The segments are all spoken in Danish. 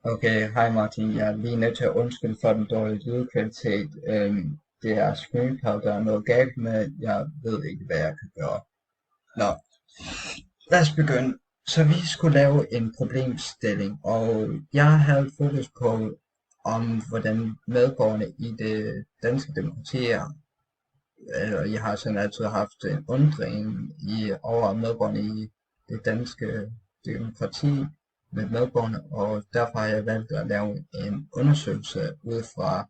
Okay, hej Martin. Jeg er lige nødt til at undskylde for den dårlige lydkvalitet. Det er ScreenPad, der er noget galt med. Jeg ved ikke, hvad jeg kan gøre. Nå, lad os begynde. Så vi skulle lave en problemstilling, og jeg havde fokus på, hvordan medborgerne i det danske demokrati er. Jeg har sådan altid haft en undring over medborgerne i det danske demokrati med medborgerne, og derfor har jeg valgt at lave en undersøgelse ud fra,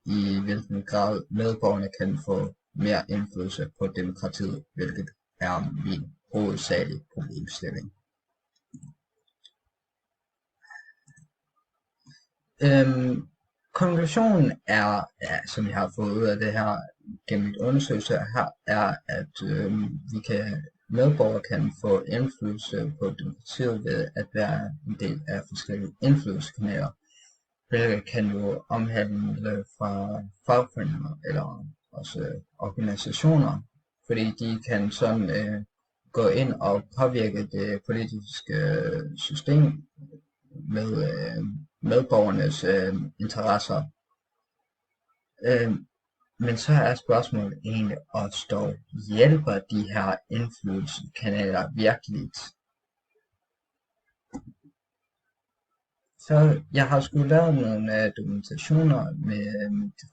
i hvilken grad medborgerne kan få mere indflydelse på demokratiet, hvilket er min hovedsagelige problemstilling. Konklusionen er, ja, som jeg har fået ud af det her gennem mit undersøgelse her, er, at medborgere kan få indflydelse på demokratiet ved at være en del af forskellige indflydelseskanaler, hvilket kan jo omhandle fra fagforeninger eller også organisationer, fordi de kan sådan gå ind og påvirke det politiske system med medborgernes interesser. Men så er spørgsmålet egentlig opstår, hjælper de her indflydelseskanaler virkeligt? Så jeg har skulle lave nogle dokumentationer med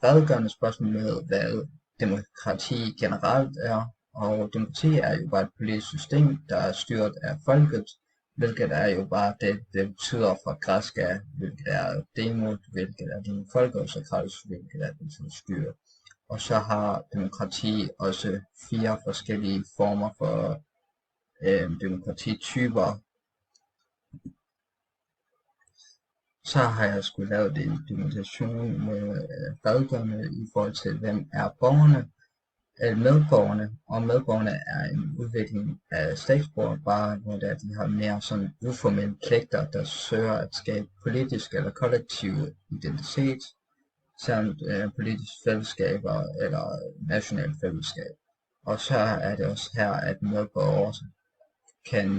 redegørende spørgsmål med, hvad demokrati generelt er. Og demokrati er jo bare et politisk system, der er styret af folket, hvilket er jo bare det betyder fra græsk af, hvilket er demo, hvilket er din folk, og så kratisk, hvilket er den som styrer. Og så har demokrati også 4 forskellige former for demokratityper. Så har jeg skulle lave en dokumentation med redegørende i forhold til, hvem er borgerne, medborgerne, og medborgerne er en udvikling af statsborgere, bare hvor de har mere sådan uformelle pligter, der søger at skabe politisk eller kollektiv identitet, samt politiske fællesskaber eller nationale fællesskab. Og så er det også her, at medborgere også kan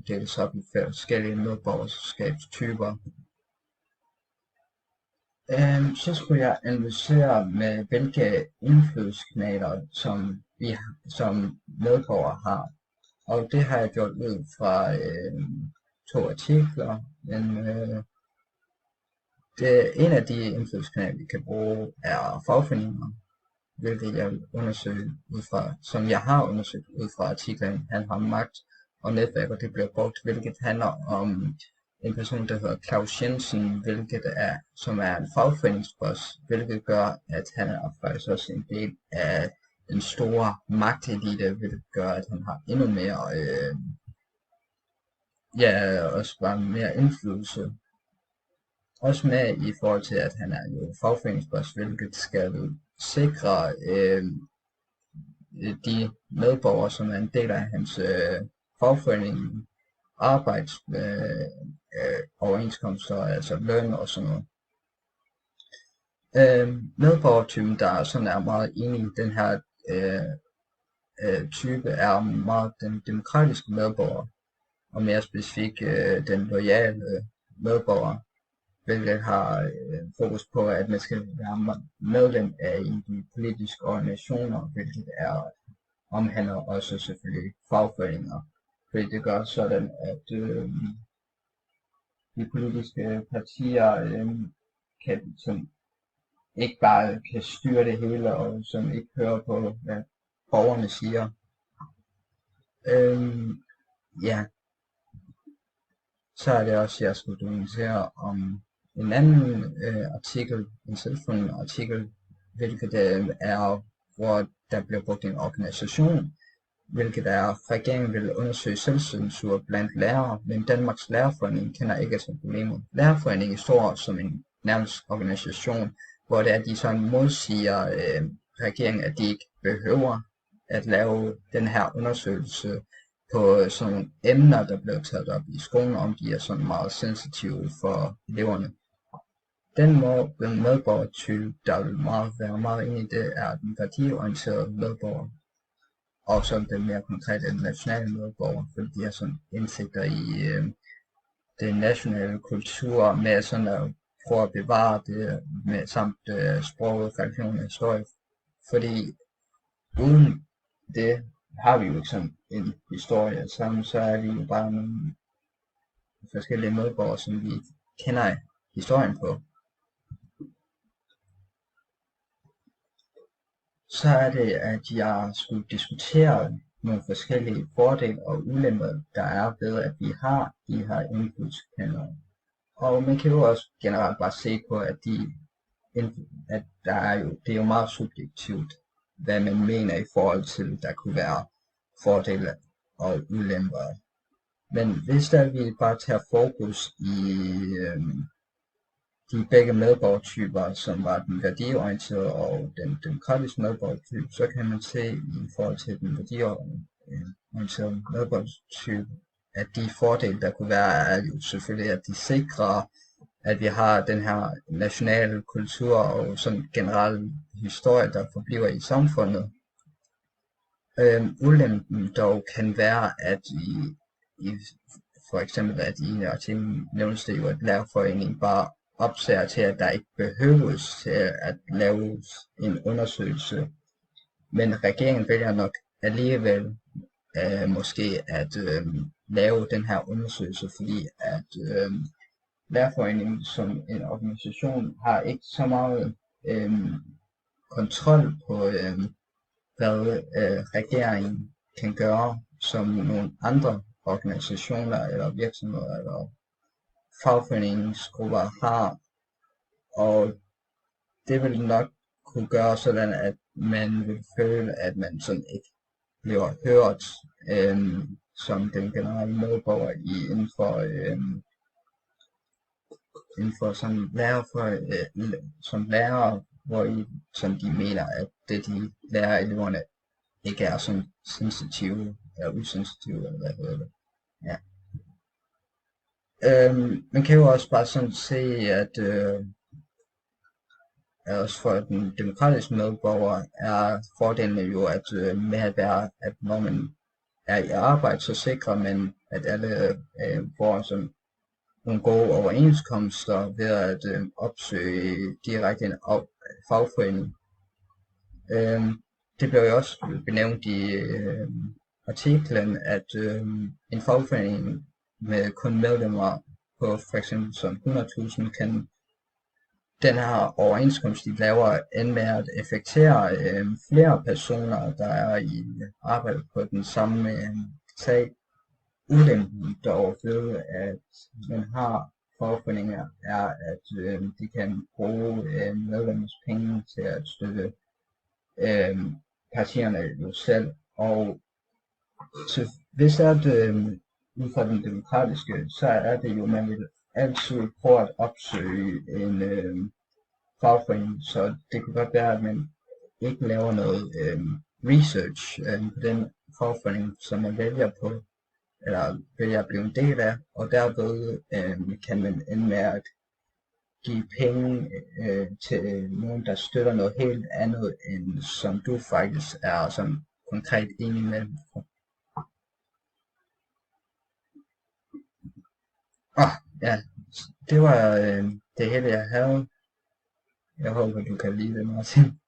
deles op i forskellige medborgerskabstyper. Så skulle jeg analysere med hvilke indflydelseskanaler som medborgere har. Og det har jeg gjort ud fra 2 artikler, men en af de indflydelseskanaler vi kan bruge er fagforeninger, hvilket jeg vil undersøge ud fra, som jeg har undersøgt ud fra artiklen Han har magt og netværk, og det bliver brugt, hvilket handler om en person, der hedder Claus Jensen, som er en fagforeningsboss, hvilket gør, at han er faktisk også en del af den store magtelite, hvilket gør, at han har endnu mere, også bare mere indflydelse. Også med i forhold til, at han er jo fagforeningsboss, hvilket skal sikre de medborgere, som er en del af hans fagforening, overenskomster, altså løn og sådan noget. Medborgertypen, der sådan er meget enig i den her type, er meget den demokratiske medborger, og mere specifikt den loyale medborger, hvilket har fokus på, at man skal være medlem af de politiske organisationer, hvilket omhandler også selvfølgelig fagforeninger. Fordi det gør sådan, at de politiske partier kan ikke bare kan styre det hele, og som ikke hører på, hvad borgerne siger. Ja. Så er det også, jeg skulle dokumentere om en anden artikel, en selvfunden artikel, hvilket er, hvor der bliver brugt en organisation, hvilket er, regeringen vil undersøge selvcensur blandt lærere, men Danmarks Lærerforening kender ikke til problemet. Lærerforeningen står som en nærmest organisation, hvor det er, de sådan modsiger regeringen, at de ikke behøver at lave den her undersøgelse på sådan emner, der bliver taget op i skolen, om de er sådan meget sensitive for eleverne. Den medborgertype, der vil være meget inde i det, er den værdiorienterede medborger. Og så den mere konkrete nationale medborger, fordi de har sådan indsigter i det nationale kultur med sådan at prøve at bevare det med samt sproget, religion og historie. Fordi uden det har vi jo ikke sådan en historie, så er vi jo bare nogle forskellige medborgere, som vi kender historien på. Så er det, at jeg skulle diskutere nogle forskellige fordele og ulemper, der er ved, at vi har de her indflydelseskanaler. Og man kan jo også generelt bare se på, at det er jo meget subjektivt, hvad man mener i forhold til, der kunne være fordele og ulemper. Men hvis der vi bare tager fokus i de begge medborgertyper, som var den værdiorienterede og den demokratiske medborgertype, så kan man se i forhold til den værdiorienterede medborgertype, at de fordele, der kunne være, er jo selvfølgelig, at de sikrer, at vi har den her nationale kultur og sådan generel historie, der forbliver i samfundet. Ulempen dog kan være, at for eksempel, at i artiklen nævnes det jo, at lærerforeningen bare opsager til, at der ikke behøves til at laves en undersøgelse. Men regeringen vælger nok alligevel måske at lave den her undersøgelse, fordi at lærerforeningen som en organisation har ikke så meget kontrol på, hvad regeringen kan gøre, som nogle andre organisationer eller virksomheder eller fagforeningsgrupper har. Og det vil nok kunne gøre sådan, at man vil føle, at man sådan ikke bliver hørt som den generelle medborger inden for som lærer, hvor som de mener, at det de lærer eleverne ikke er sådan sensitive eller usensitive, eller hvad hedder det. Ja. Man kan jo også bare sådan se, at også for den demokratiske medborger er fordelene jo, at med at være, at når man er i arbejde, så sikrer man, at alle får sådan nogle gode overenskomster ved at opsøge direkte en fagforening. Det bliver jo også benævnt i artiklen, at en fagforening med kun medlemmer på for eksempel som 100.000 kan den her overenskomst, de laver, end med at effektere flere personer, der er i arbejde på den samme sag. Ulempen dog ved, at man har fagforeninger, er, at de kan bruge medlemmers penge til at støtte partierne jo selv. Og så hvis det er det ud fra den demokratiske, så er det jo, man vil altid prøve at opsøge en fagforening, så det kunne godt være, at man ikke laver noget research på den fagforening, som man vælger på, eller vælger at blive en del af, og derved kan man ende med at give penge til nogen, der støtter noget helt andet, end som du faktisk er sådan konkret enig med. Ja, det var det hele jeg havde. Jeg håber du kan lide det, Martin.